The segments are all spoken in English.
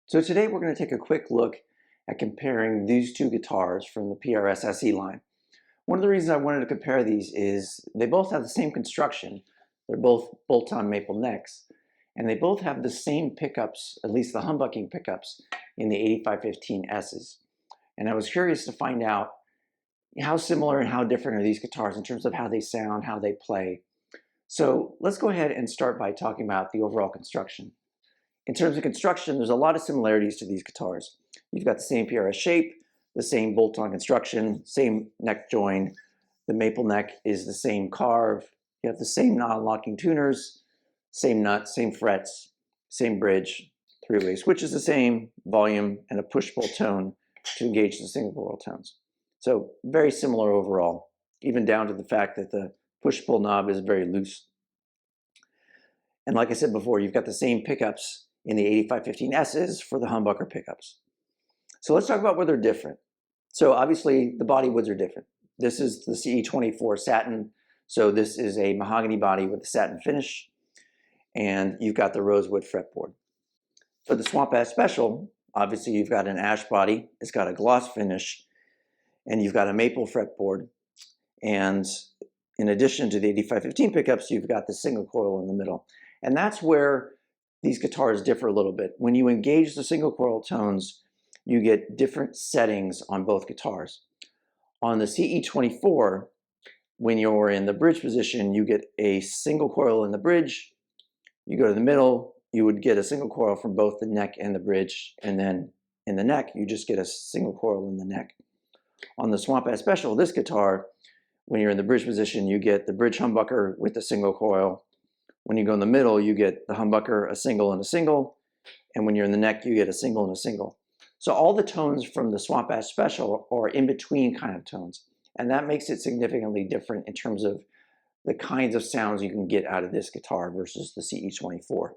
So today we're going to take a quick look at comparing these two guitars from the PRS SE line. One of the reasons I wanted to compare these is they both have the same construction. They're both bolt-on maple necks, and they both have the same pickups, at least the humbucking pickups, in the 8515 S's. And I was curious to find out how similar and how different are these guitars in terms of how they sound, how they play. So let's go ahead and start by talking about the overall construction. In terms of construction, there's a lot of similarities to these guitars. You've got the same PRS shape, the same bolt-on construction, same neck join. The maple neck is the same carve. You have the same non-locking tuners, same nuts, same frets, same bridge, three-way switches the same, volume, and a push-pull tone to engage the single coil tones. So very similar overall, even down to the fact that the push-pull knob is very loose. And like I said before, you've got the same pickups in the 8515 S's for the humbucker pickups. So let's talk about where they're different. So obviously the body woods are different. This is the CE24 Satin. So this is a mahogany body with a satin finish. And you've got the rosewood fretboard. For the Swamp Ash Special, obviously you've got an ash body. It's got a gloss finish. And you've got a maple fretboard. And in addition to the 8515 pickups, you've got the single coil in the middle. And that's where these guitars differ a little bit. When you engage the single coil tones, you get different settings on both guitars. On the CE24, when you're in the bridge position, you get a single coil in the bridge. You go to the middle, you would get a single coil from both the neck and the bridge. And then in the neck, you just get a single coil in the neck. On the Swamp Ash Special, this guitar, when you're in the bridge position, you get the bridge humbucker with the single coil. When you go in the middle, you get the humbucker, a single and a single. And when you're in the neck, you get a single and a single. So all the tones from the Swamp Ash Special are in between kind of tones. And that makes it significantly different in terms of the kinds of sounds you can get out of this guitar versus the CE24.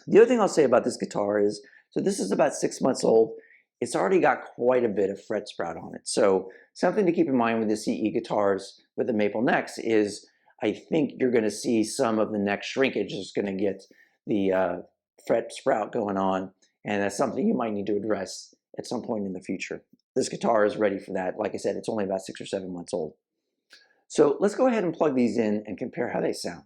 The other thing I'll say about this guitar is, so this is about 6 months old. It's already got quite a bit of fret sprout on it. So something to keep in mind with the CE guitars with the maple necks is I think you're going to see some of the neck shrinkage is going to get the fret sprout going on, and that's something you might need to address at some point in the future. This guitar is ready for that. Like I said, it's only about 6 or 7 months old. So let's go ahead and plug these in and compare how they sound.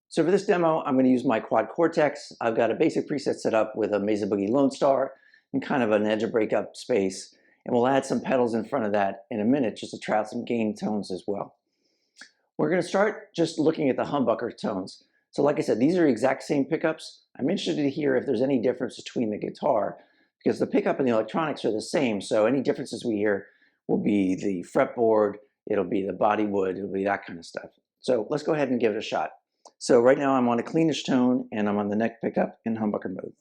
So for this demo, I'm going to use my Quad Cortex. I've got a basic preset set up with a Mesa Boogie Lone Star and kind of an edge of breakup space, and we'll add some pedals in front of that in a minute just to try out some gain tones as well. We're going to start just looking at the humbucker tones. So like I said, these are exact same pickups. I'm interested to hear if there's any difference between the guitar, because the pickup and the electronics are the same. So any differences we hear will be the fretboard, it'll be the body wood, it'll be that kind of stuff. So let's go ahead and give it a shot. So right now I'm on a cleanish tone and I'm on the neck pickup in humbucker mode.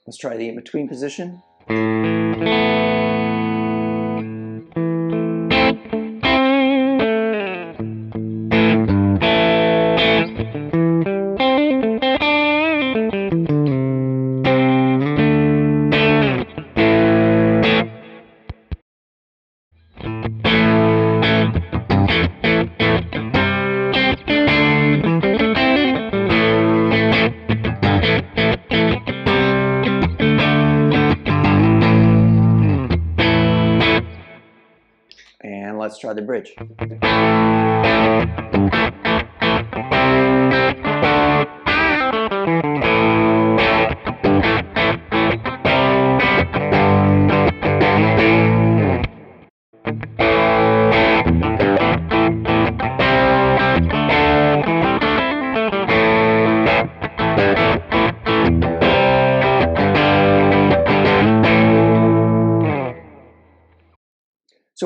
Let's try the in-between position. And let's try the bridge.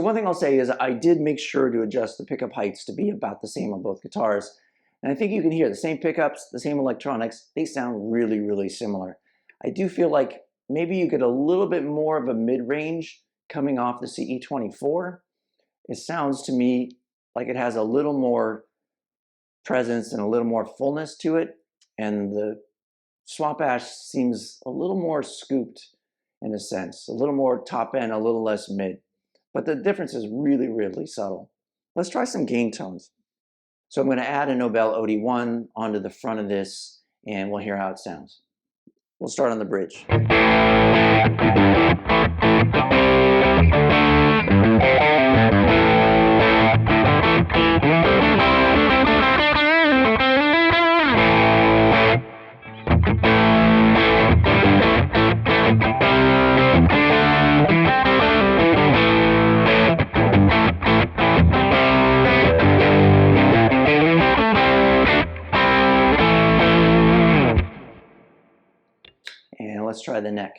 one thing I'll say is I did make sure to adjust the pickup heights to be about the same on both guitars. And I think you can hear the same pickups, the same electronics, they sound really, really similar. I do feel like maybe you get a little bit more of a mid-range coming off the CE24. It sounds to me like it has a little more presence and a little more fullness to it. And the Swamp Ash seems a little more scooped in a sense, a little more top end, a little less mid. But the difference is really, really subtle. Let's try some gain tones. So I'm going to add a Nobel OD1 onto the front of this, and we'll hear how it sounds. We'll start on the bridge. And let's try the neck.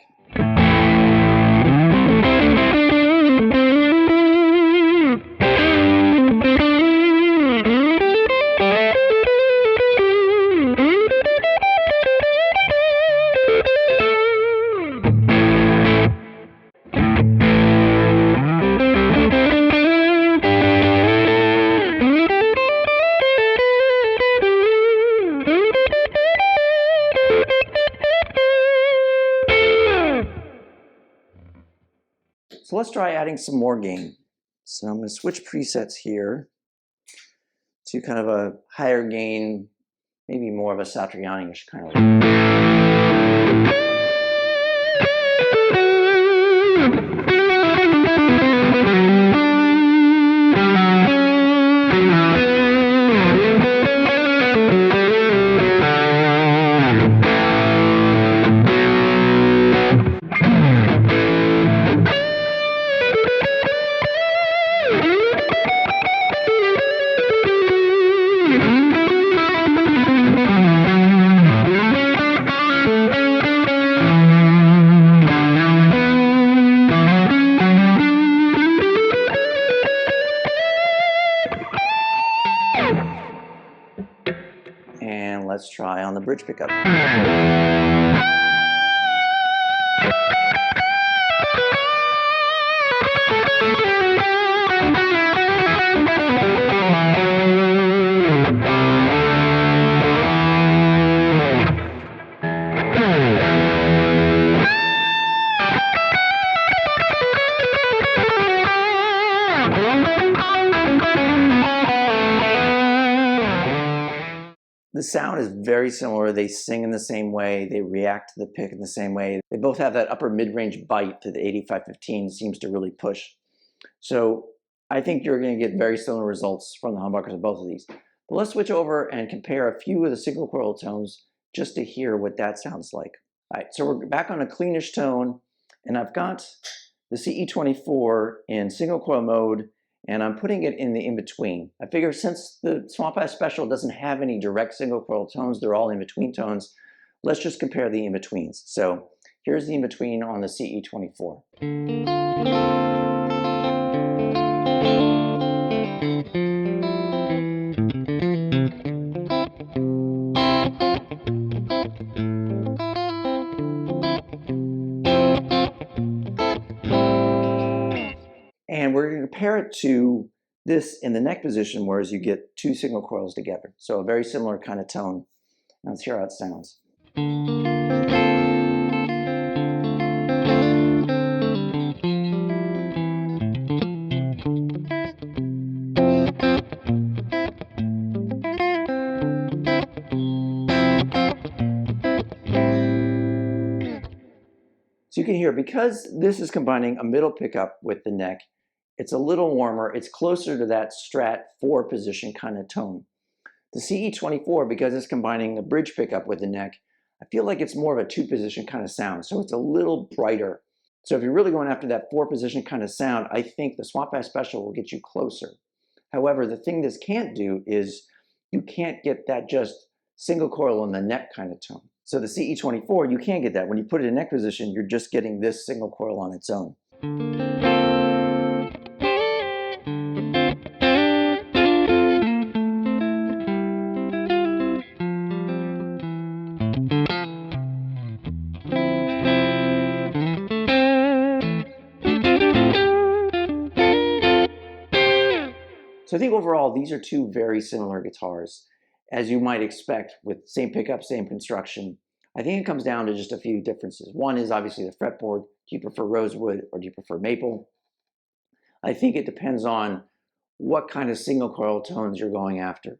So let's try adding some more gain. So I'm going to switch presets here to kind of a higher gain, maybe more of a Satriani-ish kind of look. And let's try on the bridge pickup. The sound is very similar. They sing in the same way. They react to the pick in the same way. They both have that upper mid-range bite that the 8515 seems to really push. So I think you're going to get very similar results from the humbuckers of both of these. But let's switch over and compare a few of the single coil tones just to hear what that sounds like. All right, so we're back on a cleanish tone, and I've got the CE24 in single coil mode, and I'm putting it in the in-between. I figure since the Swamp Ash Special doesn't have any direct single coil tones, they're all in-between tones, let's just compare the in-betweens. So here's the in-between on the CE24. And we're going to compare it to this in the neck position, whereas you get two single coils together. So a very similar kind of tone. Now let's hear how it sounds. So you can hear, because this is combining a middle pickup with the neck, it's a little warmer. It's closer to that Strat 4 position kind of tone. The CE24, because it's combining the bridge pickup with the neck, I feel like it's more of a 2 position kind of sound. So it's a little brighter. So if you're really going after that 4 position kind of sound, I think the Swamp Ash Special will get you closer. However, the thing this can't do is you can't get that just single coil on the neck kind of tone. So the CE24, you can't get that. When you put it in neck position, you're just getting this single coil on its own. So I think overall, these are two very similar guitars, as you might expect, with same pickup, same construction. I think it comes down to just a few differences. One is obviously the fretboard. Do you prefer rosewood or do you prefer maple? I think it depends on what kind of single coil tones you're going after.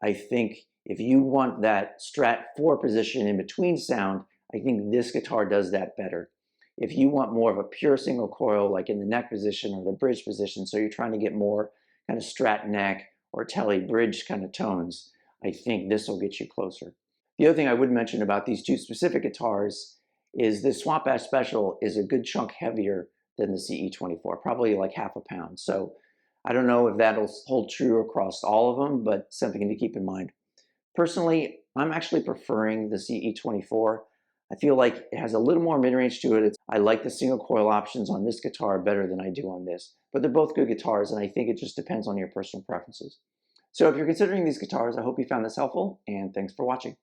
I think if you want that Strat 4 position in between sound, I think this guitar does that better. If you want more of a pure single coil, like in the neck position or the bridge position, so you're trying to get more kind of Strat neck or Tele bridge kind of tones, I think this will get you closer. The other thing I would mention about these two specific guitars is the Swamp Ash Special is a good chunk heavier than the CE24, probably like half a pound. So I don't know if that'll hold true across all of them, but something to keep in mind. Personally, I'm actually preferring the CE24. I feel like it has a little more mid-range to it. I like the single coil options on this guitar better than I do on this, but they're both good guitars, and I think it just depends on your personal preferences. So if you're considering these guitars, I hope you found this helpful, and thanks for watching.